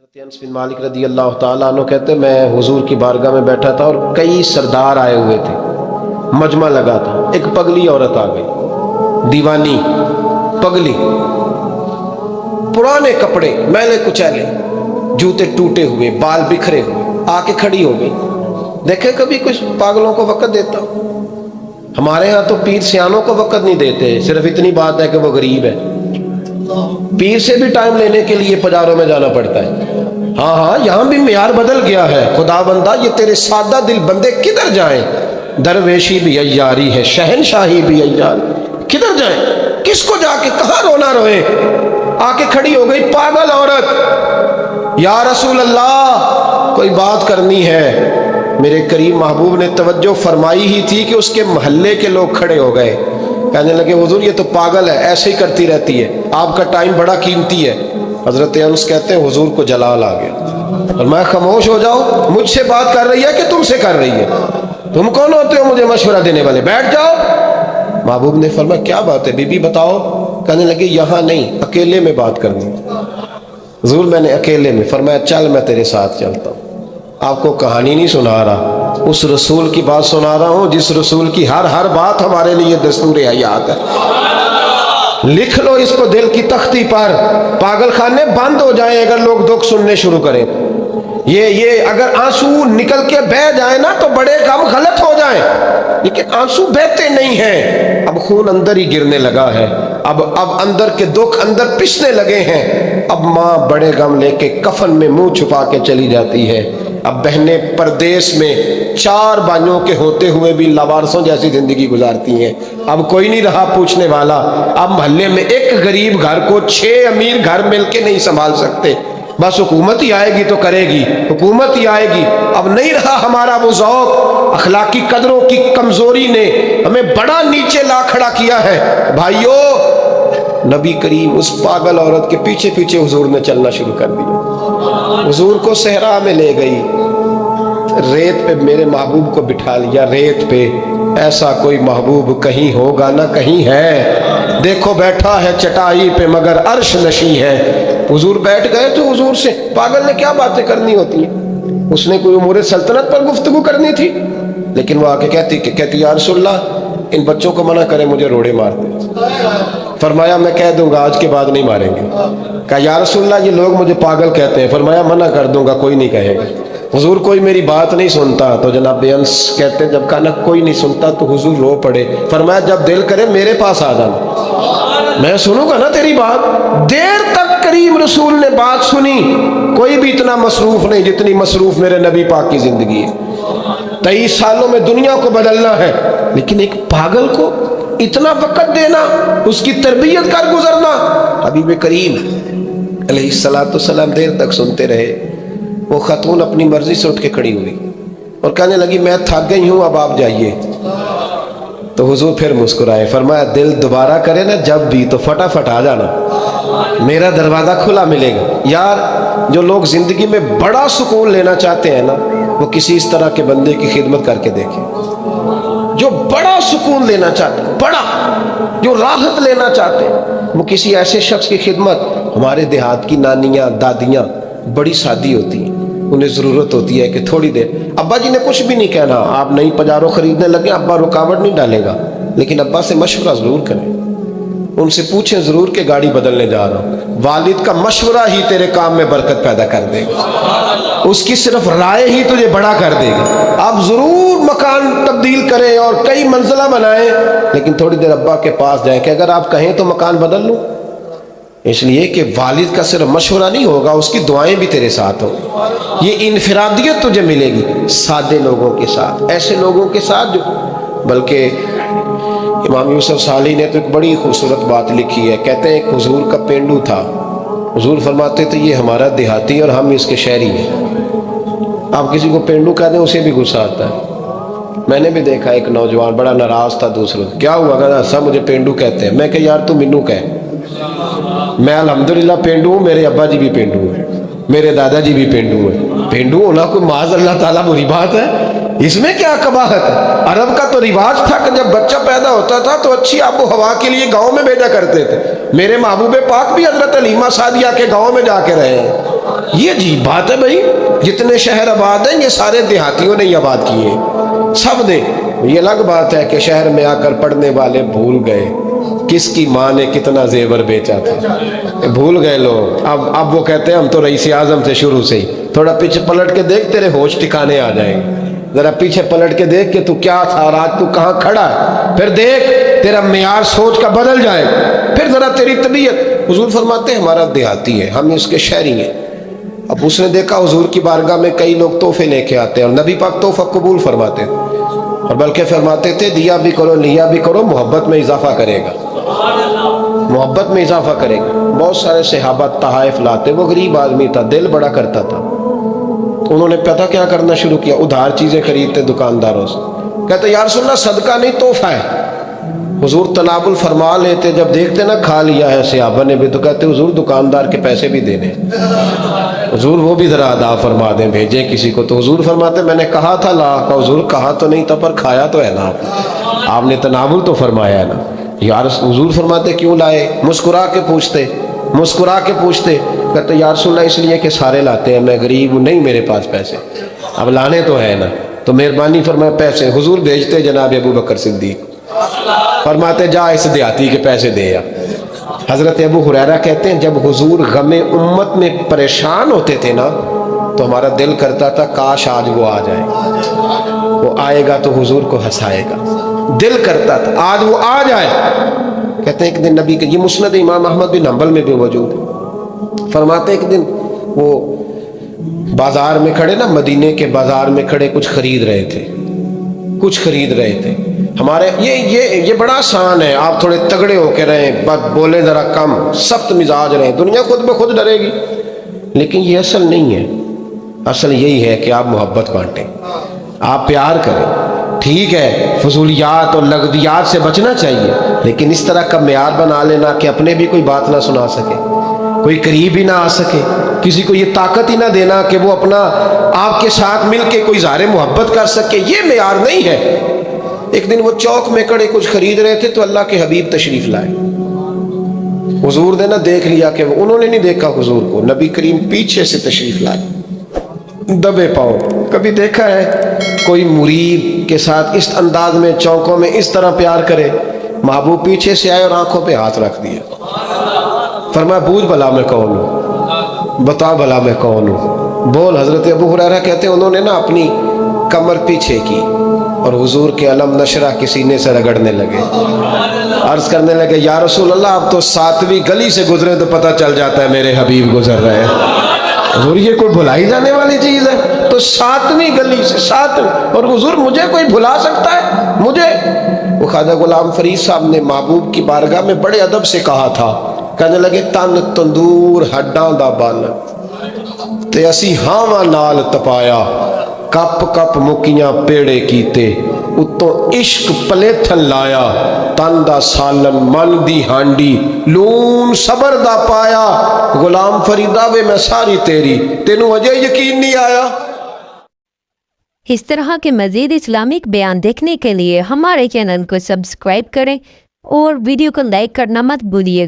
حضرت انس بن مالک رضی اللہ تعالیٰ عنہ کہتے میں حضور کی بارگاہ میں بیٹھا تھا اور کئی سردار آئے ہوئے تھے، مجمع لگا تھا۔ ایک پگلی عورت آ گئی، دیوانی پگلی، پرانے کپڑے میلے کچیلے، جوتے ٹوٹے ہوئے، بال بکھرے ہوئے، آ کے کھڑی ہو گئی۔ دیکھیں کبھی کچھ پاگلوں کو وقت دیتا؟ ہمارے ہاں تو پیر سیانوں کو وقت نہیں دیتے، صرف اتنی بات ہے کہ وہ غریب ہے۔ پیر سے بھی ٹائم لینے کے لیے بازاروں میں جانا پڑتا ہے۔ ہاں یہاں بھی معیار بدل گیا ہے۔ خدا بندہ یہ تیرے سادہ دل بندے کدھر جائیں؟ درویشی بھی عیاری ہے، شہنشاہی بھی عیاری، کدھر جائیں؟ کس کو جا کے کہاں رونا روئے؟ آ کے کھڑی ہو گئی پاگل عورت، یا رسول اللہ کوئی بات کرنی ہے۔ میرے کریم محبوب نے توجہ فرمائی ہی تھی کہ اس کے محلے کے لوگ کھڑے ہو گئے، کہنے لگے حضور یہ تو پاگل ہے، ایسے ہی کرتی رہتی ہے، آپ کا ٹائم بڑا قیمتی ہے۔ حضرت انس کہتے ہیں حضور کو جلال آ گیا اور میں خاموش ہو جاؤ، مجھ سے بات کر رہی ہے کہ تم سے کر رہی ہے؟ تم کون ہوتے ہو مجھے مشورہ دینے والے؟ بیٹھ جاؤ۔ محبوب نے فرمایا کیا بات ہے بی بی بتاؤ؟ کہنے لگے یہاں نہیں، اکیلے میں بات کرنی۔ حضور میں نے اکیلے میں۔ فرمایا چل میں تیرے ساتھ چلتا ہوں۔ آپ کو کہانی نہیں سنا رہا، اس رسول کی بات سنا رہا ہوں جس رسول کی ہر بات ہمارے لیے دستور حیات ہے۔ لکھ لو اس کو دل کی تختی پر، پاگل خانے بند ہو جائیں اگر لوگ دکھ سننے شروع کریں۔ یہ اگر آنسو نکل کے بہہ جائیں نا تو بڑے کام غلط ہو جائیں، لیکن آنسو بہتے نہیں ہیں۔ اب خون اندر ہی گرنے لگا ہے، اب اندر کے دکھ اندر پسنے لگے ہیں۔ اب ماں بڑے غم لے کے کفن میں منہ چھپا کے چلی جاتی ہے۔ اب بہنیں پردیس میں 4 بھائیوں کے ہوتے ہوئے بھی لاوارثوں جیسی زندگی گزارتی ہیں۔ اب کوئی نہیں رہا پوچھنے والا۔ اب محلے میں ایک غریب گھر کو 6 امیر گھر مل کے نہیں سنبھال سکتے، بس حکومت ہی آئے گی تو کرے گی، حکومت ہی آئے گی۔ اب نہیں رہا ہمارا وہ ذوق، اخلاقی قدروں کی کمزوری نے ہمیں بڑا نیچے لا کھڑا کیا ہے۔ بھائیو، نبی کریم اس پاگل عورت کے پیچھے پیچھے حضور نے چلنا شروع کر دیا۔ حضور کو صحرا میں لے گئی، ریت پہ میرے محبوب کو بٹھا لیا، ریت پہ۔ ایسا کوئی محبوب کہیں ہوگا نہ کہیں ہے، دیکھو بیٹھا ہے چٹائی پہ مگر عرش نشیں ہے۔ حضور بیٹھ گئے تو حضور سے پاگل نے کیا باتیں کرنی ہوتی ہیں؟ اس نے کوئی امور سلطنت پر گفتگو کرنی تھی، لیکن وہ آ کے کہتی یا رسول اللہ ان بچوں کو منع کریں مجھے روڑے مارتے۔ فرمایا میں کہہ دوں گا آج کے بعد نہیں ماریں گے۔ کہا یا رسول اللہ یہ لوگ مجھے پاگل کہتے ہیں۔ فرمایا منع کر دوں گا کوئی نہیں کہے گا۔ حضور کوئی میری بات نہیں سنتا تو جناب انس کہتے جب کہا نا کوئی نہیں سنتا تو حضور رو پڑے۔ فرمایا جب دل کرے میرے پاس آ جانا، میں سنوں گا نا تیری بات۔ دیر تک کریم رسول نے بات سنی، کوئی بھی اتنا مصروف نہیں جتنی مصروف میرے نبی پاک کی زندگی ہے۔ 23 سالوں میں دنیا کو بدلنا ہے، لیکن ایک پاگل کو اتنا وقت دینا، اس کی تربیت کر گزرنا۔ حبیب کریم علیہ السلام دیر تک سنتے رہے۔ وہ خاتون اپنی مرضی سے اٹھ کے کھڑی ہوئی اور کہنے لگی میں تھک گئی ہوں اب آپ جائیے۔ تو حضور پھر مسکرائے، فرمایا دل دوبارہ کرے نا جب بھی تو فٹافٹ آ جانا، میرا دروازہ کھلا ملے گا۔ یار جو لوگ زندگی میں بڑا سکون لینا چاہتے ہیں نا وہ کسی اس طرح کے بندے کی خدمت کر کے دیکھیں۔ جو بڑا سکون لینا چاہتے ہیں، بڑا جو راحت لینا چاہتے ہیں، وہ کسی ایسے شخص کی خدمت۔ ہمارے دیہات کی نانیاں دادیاں بڑی سادی ہوتی ہیں، انہیں ضرورت ہوتی ہے کہ تھوڑی دیر، ابا جی نے کچھ بھی نہیں کہنا، آپ نئی پجارو خریدنے لگے ابا رکاوٹ نہیں ڈالے گا، لیکن ابا سے مشورہ ضرور کریں، ان سے پوچھیں ضرور کہ گاڑی بدلنے جا رہا ہوں۔ والد کا مشورہ ہی تیرے کام میں برکت پیدا کر دے گا، اس کی صرف رائے ہی تجھے بڑا کر دے گی۔ آپ ضرور مکان تبدیل کریں اور کئی منزلہ بنائیں، لیکن تھوڑی دیر ابا کے پاس جائیں کہ اگر آپ کہیں تو مکان بدل لوں۔ اس لیے کہ والد کا صرف مشورہ نہیں ہوگا، اس کی دعائیں بھی تیرے ساتھ ہوں۔ یہ انفرادیت تجھے ملے گی سادے لوگوں کے ساتھ، ایسے لوگوں کے ساتھ جو بلکہ امام یوسف صالح نے تو ایک بڑی خوبصورت بات لکھی ہے۔ کہتے ہیں ایک حضور کا پینڈو تھا، حضور فرماتے تھے یہ ہمارا دیہاتی اور ہم اس کے شہری ہیں۔ آپ کسی کو پینڈو کہہ دیں اسے بھی غصہ آتا ہے۔ میں نے بھی دیکھا ایک نوجوان بڑا ناراض تھا دوسروں سے، کیا ہوا؟ کہا سب مجھے پینڈو کہتے ہیں۔ میں کہ یار تو مینو کہہ، میں الحمدللہ پینڈو ہوں، میرے ابا جی بھی پینڈو ہیں، میرے دادا جی بھی پینڈو ہیں۔ پینڈو ہونا کوئی معاذ اللہ تعالیٰ بری بات ہے؟ اس میں کیا قباحت ہے؟ عرب کا تو رواج تھا کہ جب بچہ پیدا ہوتا تھا تو اچھی آب و ہوا کے لیے گاؤں میں بھیجا کرتے تھے۔ میرے محبوب پاک بھی حضرت حلیمہ سعدیہ کے گاؤں میں جا کے رہے ہیں۔ یہ عجیب بات ہے بھائی، جتنے شہر آباد ہیں یہ سارے دیہاتیوں نے ہی آباد کیے، سب نے۔ یہ الگ بات ہے کہ شہر میں آ کر پڑھنے والے بھول گئے کس کی ماں نے کتنا زیور بیچا تھا، بھول گئے لوگ۔ اب وہ کہتے ہیں ہم تو رئیس اعظم سے شروع سے ہی۔ تھوڑا پیچھے پلٹ کے دیکھ، تیرے ہوش ٹھکانے آ جائیں گے۔ ذرا پیچھے پلٹ کے دیکھ کہ تو کیا تھا اور آج تو کہاں کھڑا ہے، پھر دیکھ تیرا معیار سوچ کا بدل جائے، پھر ذرا تیری طبیعت۔ حضور فرماتے ہیں ہمارا دیہاتی ہے، ہم اس کے شہری ہیں۔ اب اس نے دیکھا حضور کی بارگاہ میں کئی لوگ تحفے لے کے آتے ہیں، اور نبی پاک تحفہ قبول فرماتے ہیں، اور بلکہ فرماتے تھے دیا بھی کرو لیا بھی کرو، محبت میں اضافہ کرے گا، محبت میں اضافہ کرے گا۔ بہت سارے صحابہ تحائف لاتے، وہ غریب آدمی تھا، دل بڑا کرتا تھا۔ انہوں نے پتہ کیا کرنا شروع کیا، ادھار چیزیں خریدتے دکانداروں سے، کہتے یا رسول اللہ صدقہ نہیں تحفہ ہے۔ حضور تنابل فرما لیتے، جب دیکھتے نا کھا لیا ہے صحابہ نے بھی، تو کہتے حضور دکاندار کے پیسے بھی دینے، حضور وہ بھی ذرا ادا فرما دیں، بھیجیں کسی کو۔ تو حضور فرماتے میں نے کہا تھا لا، حضور کہا تو نہیں تھا پر کھایا تو ہے نا، آپ نے تنابل تو فرمایا ہے نا۔ یا حضور فرماتے کیوں لائے؟ مسکرا کے پوچھتے، مسکرا کے پوچھتے، کہتے یا رسول اللہ اس لیے کہ سارے لاتے ہیں، میں غریب ہوں، نہیں میرے پاس پیسے، اب لانے تو ہے نا، تو مہربانی فرمائے پیسے۔ حضور بھیجتے جناب ابو بکر صدیق، فرماتے جا اس دیہاتی کے پیسے دے آ۔ حضرت ابو ہریرہ کہتے ہیں جب حضور غم امت میں پریشان ہوتے تھے نا، تو ہمارا دل کرتا تھا کاش آج وہ آ جائے، وہ آئے گا تو حضور کو ہنسائے گا، دل کرتا تھا آج وہ آ جائے۔ کہتے ہیں ایک دن نبی کے، یہ مسند امام احمد بن حنبل میں بھی موجود ہے، فرماتے ایک دن وہ بازار میں کھڑے نا، مدینے کے بازار میں کھڑے کچھ خرید رہے تھے، کچھ خرید رہے تھے۔ ہمارے یہ بڑا آسان ہے، آپ تھوڑے تگڑے ہو کے رہیں، بولیں ذرا کم، سخت مزاج رہیں، دنیا خود بخود ڈرے گی، لیکن یہ اصل نہیں ہے۔ اصل یہی ہے کہ آپ محبت بانٹیں، آپ پیار کریں۔ ٹھیک ہے فضولیات اور لغویات سے بچنا چاہیے، لیکن اس طرح کا معیار بنا لینا کہ اپنے بھی کوئی بات نہ سنا سکے، کوئی قریب ہی نہ آ سکے، کسی کو یہ طاقت ہی نہ دینا کہ وہ اپنا آپ کے ساتھ مل کے کوئی اظہار محبت کر سکے، یہ معیار نہیں ہے۔ ایک دن وہ چوک میں کھڑے کچھ خرید رہے تھے، تو اللہ کے حبیب تشریف لائے۔ حضور نے نہ دیکھ لیا کہ انہوں نے نہیں دیکھا حضور کو، نبی کریم پیچھے سے تشریف لائے دبے پاؤں۔ کبھی دیکھا ہے کوئی مرید کے ساتھ اس انداز میں چوکوں میں اس طرح پیار کرے؟ محبوب پیچھے سے آئے اور آنکھوں پہ ہاتھ رکھ دیا، فرمایا بوجھ بھلا میں کون ہوں، بتا بھلا میں کون ہوں، بول۔ حضرت ابو ہریرہ کہتے ہیں انہوں نے نا اپنی کمر پیچھے کی اور حضور کے علم نشرہ کے سینے سے رگڑنے لگے، عرض کرنے لگے یا رسول اللہ آپ تو 7ویں گلی سے گزرے تو پتہ چل جاتا ہے میرے حبیب گزر رہے ہیں۔ حضور یہ کوئی بھلائی جانے والی چیز ہے؟ تو 7ویں گلی سے، 7، اور حضور مجھے کوئی بھلا سکتا ہے؟ مجھے؟ وہ خواجہ غلام فرید صاحب نے محبوب کی بارگاہ میں بڑے ادب سے کہا تھا، کہنے لگے تن تندور ہڈاں دا بل تے اسی ہاواں نال تپایا، کپ کپ مکیاں پیڑے کیتے، اتوں عشق پلیتھن لایا، تن دا سالن من دی ہانڈی لون صبر دا پایا، غلام فریدا وے میں ساری تیری، تینوں اجے یقین نہیں آیا۔ اس طرح کے مزید اسلامک بیان دیکھنے کے لیے ہمارے چینل کو سبسکرائب کریں اور ویڈیو کو لائک کرنا مت بھولیے۔